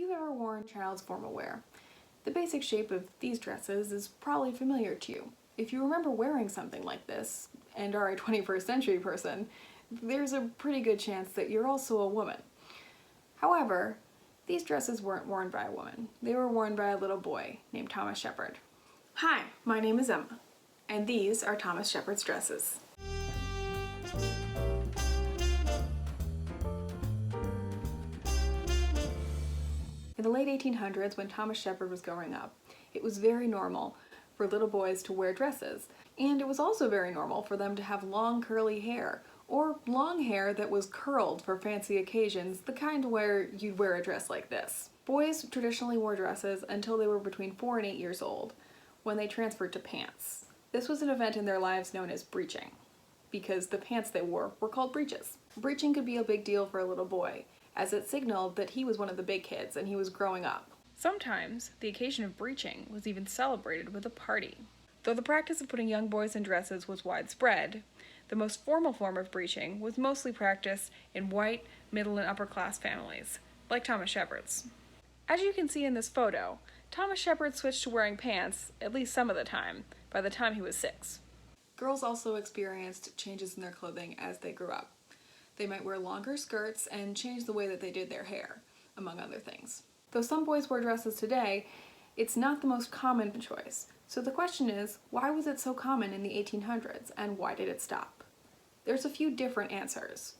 you've ever worn child's formal wear. The basic shape of these dresses is probably familiar to you. If you remember wearing something like this, and are a 21st century person, there's a pretty good chance that you're also a woman. However, these dresses weren't worn by a woman. They were worn by a little boy named Thomas Shepard. Hi, my name is Emma, and these are Thomas Shepard's dresses. In the late 1800s, when Thomas Shepard was growing up, it was very normal for little boys to wear dresses, and it was also very normal for them to have long curly hair, or long hair that was curled for fancy occasions, the kind where you'd wear a dress like this. Boys traditionally wore dresses until they were between 4 and 8 years old, when they transferred to pants. This was an event in their lives known as breeching, because the pants they wore were called breeches. Breeching could be a big deal for a little boy, as it signaled that he was one of the big kids and he was growing up. Sometimes, the occasion of breeching was even celebrated with a party. Though the practice of putting young boys in dresses was widespread, the most formal form of breeching was mostly practiced in white, middle, and upper-class families, like Thomas Shepard's. As you can see in this photo, Thomas Shepard switched to wearing pants, at least some of the time, by the time he was 6. Girls also experienced changes in their clothing as they grew up. They might wear longer skirts and change the way that they did their hair, among other things. Though some boys wear dresses today, it's not the most common choice. So the question is, why was it so common in the 1800s, and why did it stop? There's a few different answers.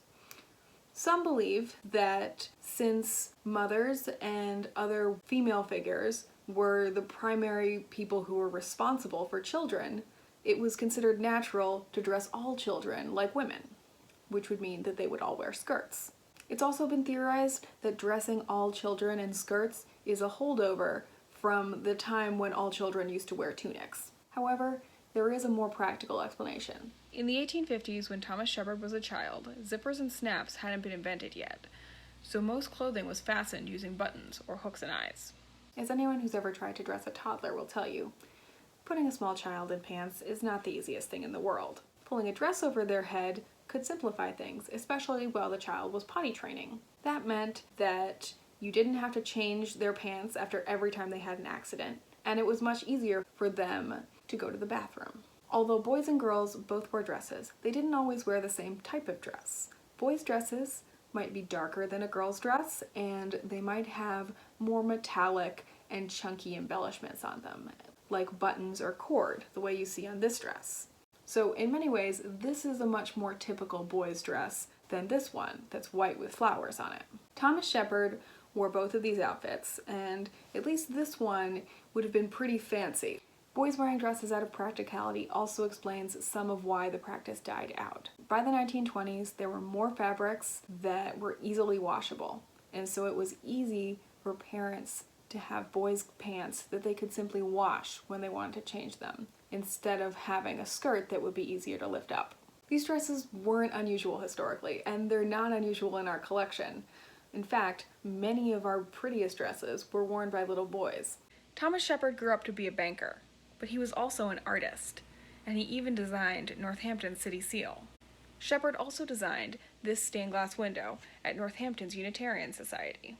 Some believe that since mothers and other female figures were the primary people who were responsible for children, it was considered natural to dress all children like women, which would mean that they would all wear skirts. It's also been theorized that dressing all children in skirts is a holdover from the time when all children used to wear tunics. However, there is a more practical explanation. In the 1850s, when Thomas Shepard was a child, zippers and snaps hadn't been invented yet, so most clothing was fastened using buttons or hooks and eyes. As anyone who's ever tried to dress a toddler will tell you, putting a small child in pants is not the easiest thing in the world. Pulling a dress over their head could simplify things, especially while the child was potty training. That meant that you didn't have to change their pants after every time they had an accident, and it was much easier for them to go to the bathroom. Although boys and girls both wore dresses, they didn't always wear the same type of dress. Boys' dresses might be darker than a girl's dress, and they might have more metallic and chunky embellishments on them, like buttons or cord, the way you see on this dress. So in many ways, this is a much more typical boy's dress than this one that's white with flowers on it. Thomas Shepard wore both of these outfits, and at least this one would have been pretty fancy. Boys wearing dresses out of practicality also explains some of why the practice died out. By the 1920s, there were more fabrics that were easily washable, and so it was easy for parents to have boys' pants that they could simply wash when they wanted to change them, instead of having a skirt that would be easier to lift up. These dresses weren't unusual historically, and they're not unusual in our collection. In fact, many of our prettiest dresses were worn by little boys. Thomas Shepard grew up to be a banker, but he was also an artist, and he even designed Northampton's city seal. Shepard also designed this stained glass window at Northampton's Unitarian Society.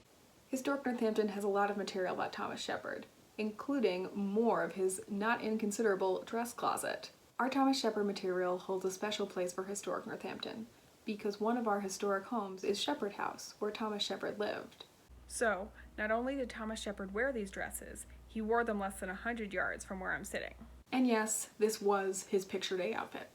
Historic Northampton has a lot of material about Thomas Shepard, including more of his not inconsiderable dress closet. Our Thomas Shepard material holds a special place for historic Northampton, because one of our historic homes is Shepard House, where Thomas Shepard lived. So, not only did Thomas Shepard wear these dresses, he wore them less than 100 yards from where I'm sitting. And yes, this was his picture day outfit.